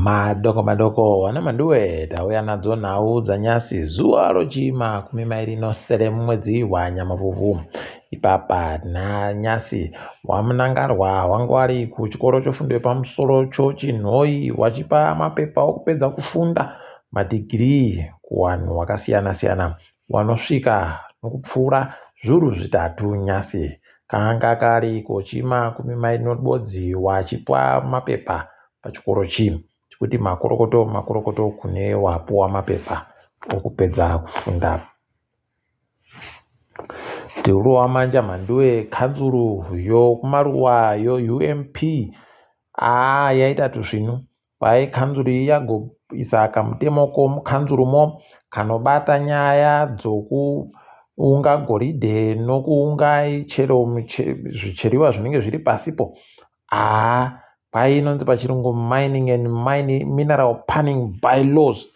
Madoko wana manduwe tauya nadzo nhau dzanyasi zuva rochima 20 mwedzi waNyamavhuvhu. Ipapa na nyasi wamunangarwa wangu ari kuchikoro chofundo yepamusoro chochinhoi wachipa mapepa okupedza kufunda madhigirii kuvanhu vakasiyana siyana vanosvika nokupfuura zviuru zvitatu. Nyasi kanga kari kochima 20 wachipa mapepa pachikoro chii kuti makorokoto kune wapuwa mapepa okupedza kufunda. Tiurowa manja mhanduwe kanzuru yokumaruwa yoUMP yaita tuzvinu pai kanzuru iyi yagoisa kamutemo komukanzurumo kanobata nyaya dzokuunga goridhe nokuunga zvicheriwa zvinenge zviri pasipo. Pai inonzi pachirungu mining and mineral panning bylaws.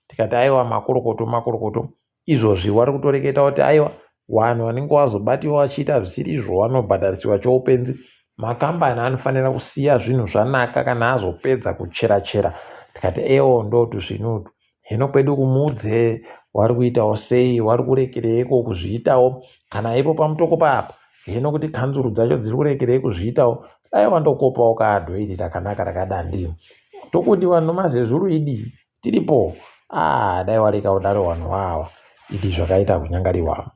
Tikati aiwa makorokoto izvozvi wari kutoreketa kuti aiwa vanhu vanenge vazobatiwa vachiita zvisiri izvo vanobhadharisiwa choupenzi. Makambani anofanira kusiya zvinhu zvanaka kana azopedza kuchera. Tikati ndo tuzvinhu hino kwedu kumudze wari kuitawo sei, wari kurekereiko kuzviitawo kana ipo pamutoko papa hino kuti kanzuru dzacho dziri kurekerei kuzviitawo dai wandokopawo kadhoiri rakanaka rakadandi tokuti vanhu mazezuru idi tiripo. Dai wareka kudaro vanhu ava idi zvakaita kunyangariwa.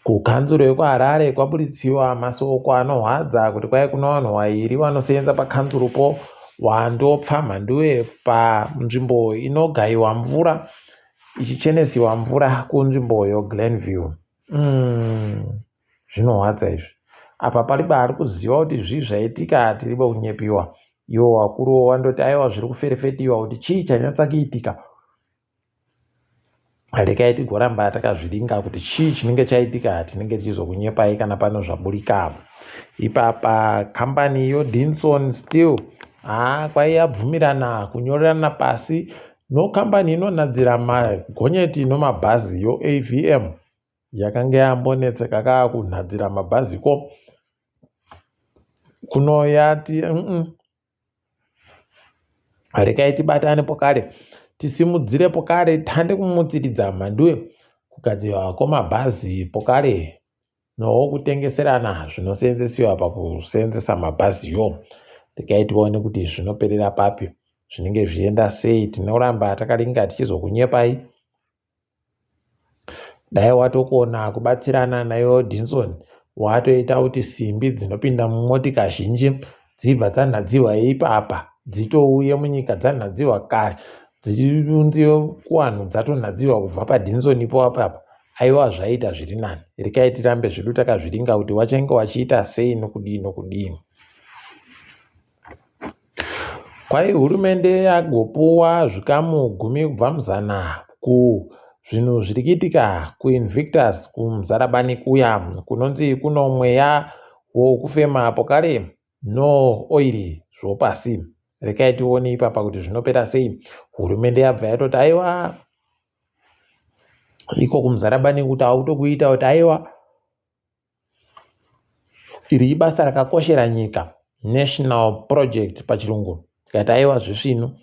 Kukanzuro yekuHarare kwabuditsiwa masoko anohwadza kuti kwai kuna vanhu vairi vanosenza pakanzurupo wandopfa mhanduwe panzvimbo inogayiwa mvura ichichenesiwa mvura kunzvimbo yoGlenview. Zvinohwadza izvi. Apa pari kuziva kuti zvii zvaitika tiribe kunyepiwa. Iwo wakuru wandoti aiwa zviri kuferefetiwa kuti chii chanyatsakuitika. Rekai tigoramba takazviringa kuti chii chinenge chaitika tinenge tichizokunyepai kana pano zvaburika. Ipapa kambani yoDinson Steel kwai yabvumirana kunyorerana pasi nokambani inonadzira magonyeti nomabhazi yoAVM yakanga yambonetseka kakunadzira mabhaziko kuno yati rekai tibatane pokare tisimudzire pokare tande kumutsiridza mhanduwe kugadzirwa kwemabhazi pokare nowo kutengeserana zvinoseenzesiwa pakuseenzesa mabhaziyo. Rekai tione kuti zvinoperera papi, zvinenge zvienda sei. Tinoramba takaringa tichizokunyepai. Dai watokona kubatsirana nayo Dinson watoita kuti simbi dzinopinda mumotika zhinji dzibva dzanhadziwa ipapa dzitouye munyika dzanhadziwa kare dzichiunziwe kuvanhu dzatonhadziwa kubva paDinson ipo apapa. Aiwa zvaita zviri nani. Rekai tirambe zvedu takazviringa kuti wachange wachiita sei nokudini. Kwai hurumende yagopuwa zvikamu 10 kubva muzana kuzvinhu zviri kuitika kuInvictus kumuzarabani kuya kunonzi kuno mweya wokufema pokare no oiri zvopasi. Rekai tione ipapa kuti zvinopera sei. Hurumende yabva yatoti aiwa iko kumuzarabani kuti autokuita kuti aiwa iri ibasa rakakoshera nyika, national project pachirungu. Tikati aiwa zvisvinu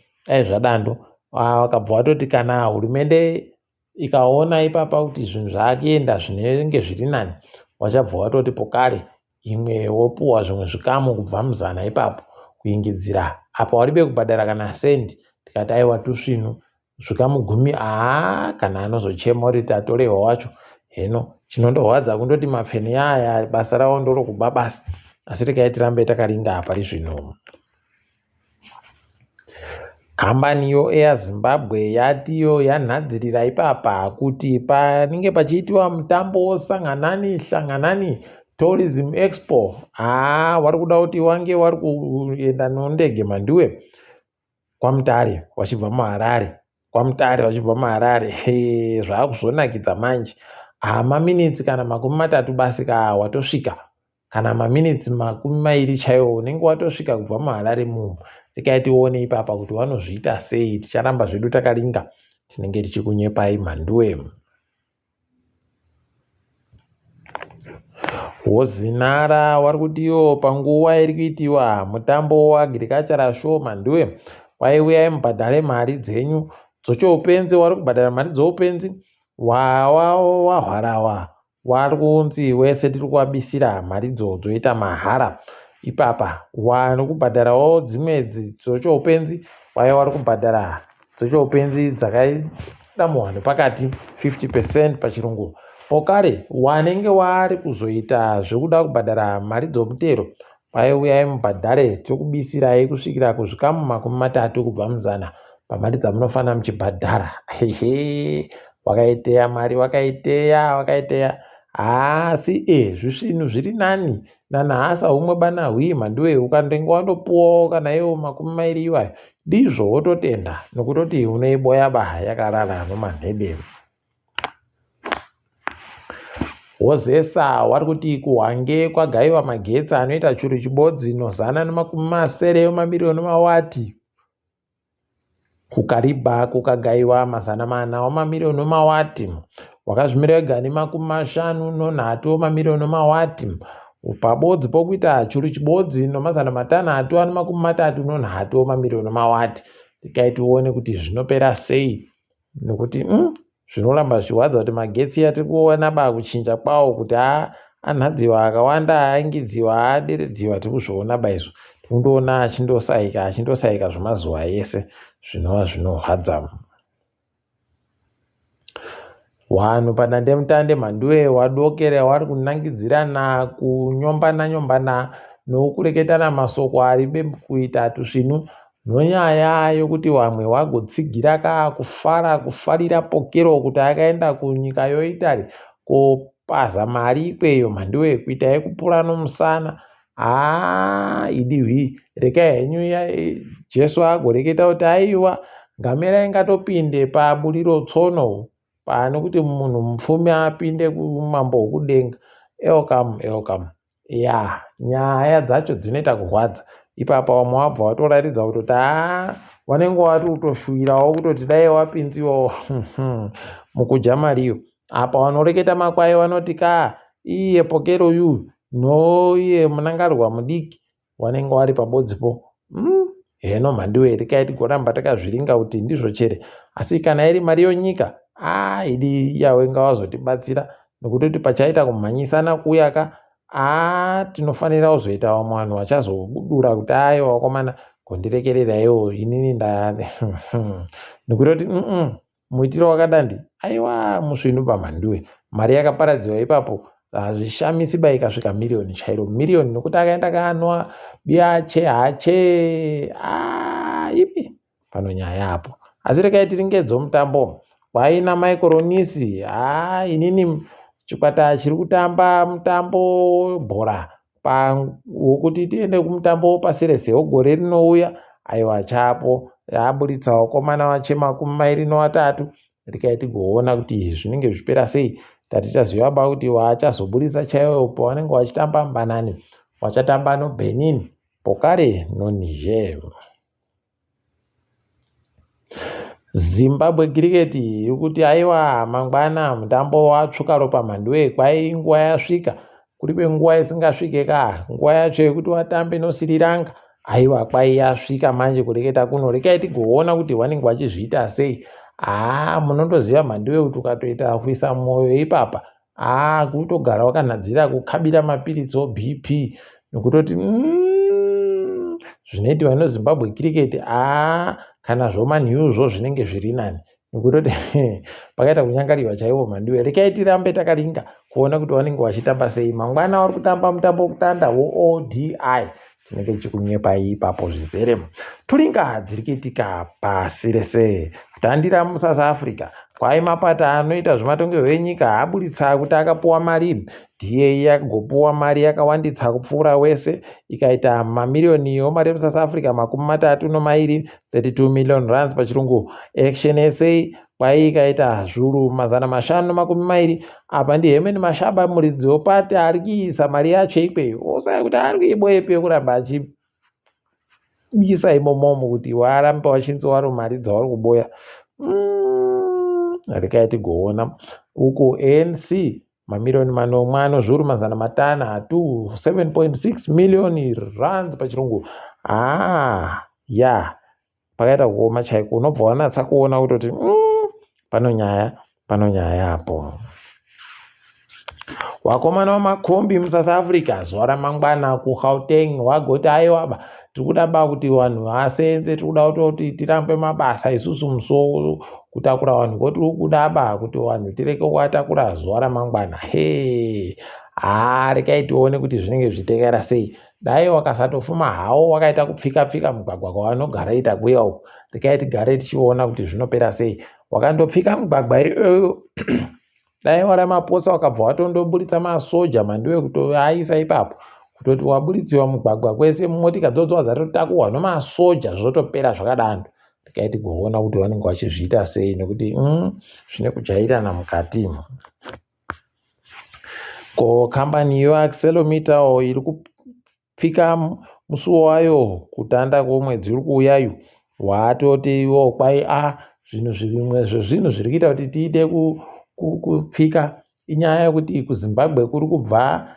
zvadando wakabva watoti kana hurumende ikaona ipapa kuti zvinhu zvaakuenda zvinenge zviri nani wachabva watoti pokare imwe wopuwa zvimwe zvikamu kubva muzana ipapo kuingidzira apa waribe kubhadhara kana sendi. Tikati aiwa tusvinu zvikamu 10 kana anozochema kuti tatorewa wacho. Hino chinondohwadza kundoti mapfeni aya basa ravo ndorokuba basi. Asi rekai tirambe takaringa apa zvino. Kambani yoAir Zimbabwe yatiyo yanhadzirira ipapa kuti panenge pachiitiwa mutambo hlanganani Tourism Expo. Wari kuda kuti wange wari kuenda nondege mhanduwe kwaMutare wachibva muHarare. Zvakuzonakidza manje. Maminitsi kana 30 basi watosvika kana maminitsi 20 chaiwo unenge watosvika kubva muHarare mumo. Rekai tione ipapa kuti vanozviita sei. Ticharamba zvedu takaringa tinenge tichikunyepai mhanduwe. Wozinara wari kutiwo panguva iri kuitiwa mutambo waagricultural show manduwe, waiuyai mubhadhare mari dzenyu dzochoupenzi. Wari kubhadhara mari dzoupenzi, wahwarawa wari kunzi wese tiri kuvabisira mari dzoita mahara. Ipapa wari kubhadharawo dzimwe dzochoupenzi, wari kubhadhara dzochoupenzi dzakaita muhwano pakati 50% pachirungu. Okare wanenge wari kuzoita zvekuda kubhadhara mari dzomutero, waiuyai mubhadhare tokubisirai kusvikira kuzvikamu 30 kubva muzana pamari dzamunofanira muchibhadhara. Wakaiteya mari, wakaiteya asi zvisvinhu zviri nani nanhasa umwe bana hwii manduwe, ukandenge wandopuwawo kana iwo 20 iwayo ndizvo wototenda nokutoti unoiboya baha yakarara nomanhede. Wozesa wari kuti kuhwange kwagaiwa magetsi anoita churu chibodzi nozana nemasere emamirioni mawati. Kukaribha kukagaiwa 400 wamamirioni mawati. Wakazvimira wega ne50 mamirioni mawati. Pabodzi pokuita churu chibodzi no533 mamirioni mawati. Tikaitione kuti zvinopera sei, nokuti zvinoramba zvichirwadza kuti magetsi atiri kuona kuchinja kwawo kuti anhadziwa akawanda, aingidziwa, aderedziwa, tiri kuzviona izvo. Tinondoona achindosaika zvemazuva ese, zvinova zvinorwadza. Wanhu padandemutande mhanduwe wadokera wari kunangidzirana, kunyombana nokureketana masoko ari kuita tusvinhu nonyaya yokuti vamwe vagotsigira kufarira pokero kuti akaenda kunyika yoitari kopaza mari ikweyo mhanduwe, kuitai kupura nomusana. Idihwi rekai henyu Jesu agoreketa kuti aiwa ngamera ingatopinde paburiro tsono pane kuti munhu mupfumi apinde kumambo hwokudenga. Elkamu. Nyaya dzacho dzinoita kurwadza. Ipapa wamwe wabva watoratidza kutoti wanenge wati kutoshuwirawo kutoti dai wapinziwo mukudya mariyo. Apa wanoreketa makwai vanoti iye pokero yu iye munangarwa mudiki wanenge wari pabodzipo. Heno mhanduwe rekai tigoramba takazviringa kuti ndizvo chere, asi kana iri mari yonyika idi yawenga wazotibatsira nokutoti pachaita kumhanyisana kuyaka tinofanira kuzoita vamwe vanhu vachazobudura kuti wakomana gondirekereraiwo inini nokutoti muitiro wakadandi aiwa musvinhu pamhanduwe. Mari yakaparadziwa ipapo hazvishamisi ikasvika milioni chairo, milioni nokuti akaenda kanwa biache ipi pano nyaya apo. Asi rekai tiringedzo mutambo waina maikoronisi. Inini chikwata chiri kutamba mutambo bhora wokuti tiende kumutambo pasirese wegore rinouya, aiwa chapo aburitsa vakomana vache 23. Rekai tigoona kuti zvinenge zvipera sei. Tati taziva kuti vachazoburitsa chaiwo pavanenge vachitamba mubanani vachatamba noBenin, pokare noNiger. Zimbabwe cricket iri kuti aiwa mangwana mutambo watsvuka ropa mhanduwe, kwai nguva yasvika. Kuripe nguva isingasvike nguva yacho yekuti watambe noSri Lanka, aiwa kwai yasvika manje kureketa kuno. Rekai tigoona kuti vanenge vachizviita sei. Munondoziva mhanduwe kuti ukatoita kuisa mwoyo ipapa kutogara wakanhadzira kukabira mapiritsi BP nokutoti zvinoitiwa noZimbabwe cricket kana zvomanhiwuzvo zvinenge zviri nani, nokutoti pakaita kunyangariwa chaiwo mhanduwe. Rekai tirambe takaringa kuona kuti vanenge vachitamba sei. Mangwana wari kutamba mutambo wokutanga woODI tinenge tichikunyepai ipapo zvizere. Turinga dziri kuitika pasi rese. Kutandira muSouth Africa kwai mapata anoita zvematongerwo enyika aburitsa kuti akapuwa mari. DA yakagopuwa mari yakawanditsa kupfuura wese, ikaita mamirioni emari muSouth Africa 32, 32 million rands pachirungu. Action SA kwai ikaita zviuru 520. Apa ndiHerman Mashaba muridzi wepati ari kuisa mari yacho ikweyo. Osaya kuti ari kuiboyepe kuramba achibisa imomomo kuti warambe wachinzi wari mari dzavari kuboya. Rekai tigoona uko ANC mamiliyoni manomwe anozviuru mazana matanhatu 7.6 million rands pachirungu. Pakaita kuoma chaiko, unobva wanatsa kuona kutoti pano nyaya apo. Wakomana wamakombi muSouth Africa zuva ramangwana kuGauteng wagoti aiwa tiri kuda kuti vanhu vasenze, tiri kuda kuti tirambe mabasa isusu musoro kutakura vanhu ko tiri kuda kuti vanhu tireke kuvatakura zuva ramangwana. Regai tione kuti zvinenge zvichitekera sei. Dai wakasatofuma hawo wakaita kupfika mugwagwa kwavanogara ita kuya uku, regai tigare tichiona kuti zvinopera sei. Wakandopfika mugwagwa iyoyo dai waramaposa wakabva watondoburitsa masoja mandiwe kutoaisa ipapo, kutoti waburitsiwa mugwagwa kwese motika dzodzo dzatotakurwa nemasoja zvotopera zvakadaro. Regai tigoona kuti vanenge vachizviita sei nekuti zvine kujairana mukatimo. Ko kambani yeAccelometer iri kupfika musuwo wayo kutanda kwomwedzi uri kuuyayo watoti iwo kwai zvinhu zviri kuita kuti tiide kupfika inyaya yekuti kuZimbabwe kuri kubva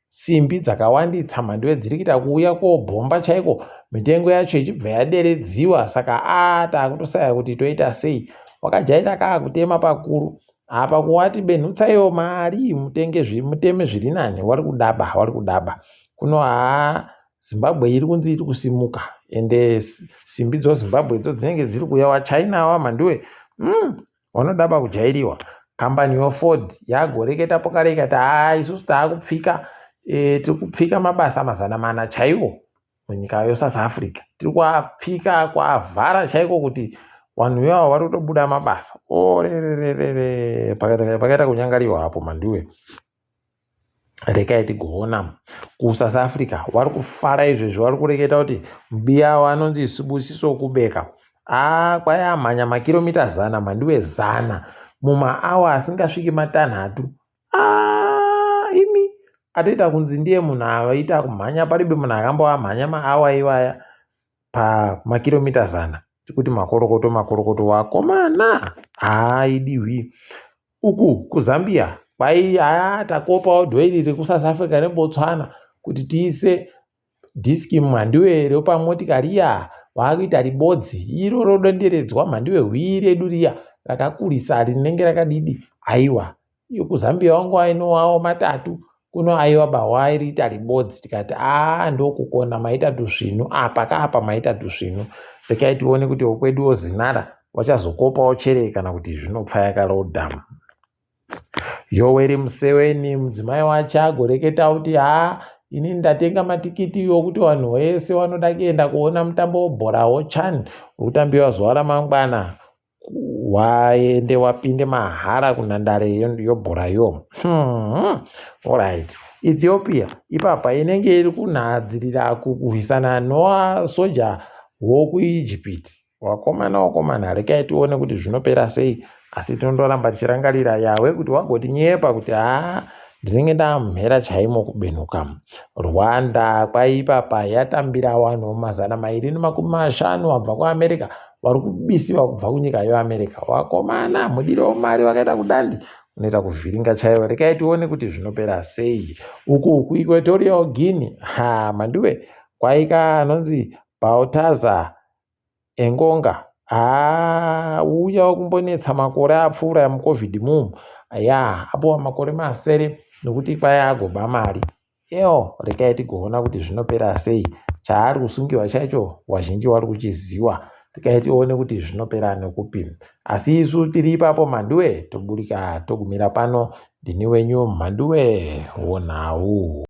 simbi dzakawanditsa mandiwe dziri kuita kuuya kobhomba chaiko, mitengo yacho ichibva yaderedziwa. Saka takutosaya kuti toita sei. Wakajaira kutema pakuru apa kuwati benhutsaiwo mari muteme zviri nani. Wari kudaba kuno Zimbabwe iri kunzi iri kusimuka, ende simbi dzoZimbabwe dzo dzinenge dziri kuuya. waChina mandiwe vanodaba kujairiwa. Kambani yoFord yagoreketa pokareketa isusu tiri kupfika mabasa mazana mana chaiwo munyika yeSouth Africa. Tiri kuapfika kuavhara chaiko kuti vanhu ivavo vari kutobuda mabasa. Pakaita kunyangariwa hapo mandiwe. Regai tigoona kuSouth Africa vari kufara izvezvi, vari kureketa kuti mubiya wanonzi Sibusiso Kubeka kwai amhanya makiromita 100 mandiwe 100 mumaawa asingasviki matanhatu. Imi atoita kunzi ndiye munhu avaita kumhanya paribe munhu akamboamhanya maawa iwaya pamakiromita 100. Tikuti makorokoto wakomana idiwi. Uku kuZambia kwai takopawo dhoiri rekuSouth Africa neBotswana kuti tiise dhiski mhandiwe repamotikari iya vakuita ribodzi iro rodonderedzwa mhandiwe hwii redu riya rakakurisa rinenge rakadidi. Aiwa iyo kuZambia wangu ainowawo matatu kuno aiwa wairiita ribodzi. Tikati ndokukona maita tuzvinu apa maita tuzvinu. Regai tione kuti wokweduwo Zinara wachazokopawo chere kana kuti zvinopfa yakarodha. Yoweri Museveni mudzimai wacho agoreketa kuti ini ndatenga matikiti okuti vanhu vese vanoda kuenda kuona mutambo webhora woCHAN utambiwa zuva ramangwana waende wapinde mahara kunhandare yebhorayo. Alright. Ethiopia ipapa inenge iri kunhadzirira kurwisana novasoja wokuEgypt. Wakomana regai tione kuti zvinopera sei. Asi tinondoramba tichirangarira Yawe kuti wagotinyepa kuti ndinenge ndamhera chaimo kubenuka. Rwanda kwaipapa yatambira vanhu 250 wabva kuAmerica vari kubisiwa kubva kunyika yeAmerica. Wakomana mudiro mari wakaita kudandi unoita kuvhiringa chaiwo. Regai tione kuti zvinopera sei. Uku kuEquatorial Guinea mandiwe kwaika anonzi Baltazar Engonga uya kumbonetsa makore apfuura muCovid mumu apuwa makore 9 nokuti kwai agoba mari. Regai tigoona kuti zvinopera sei. Chaari kusungiwa chacho wazhinji vari kuchiziva. Regai tione kuti zvinopera nekupi. Asi isu tiri ipapo mandiwe toburika togumira pano. Ndini wenyu mhandiwe Wonhau.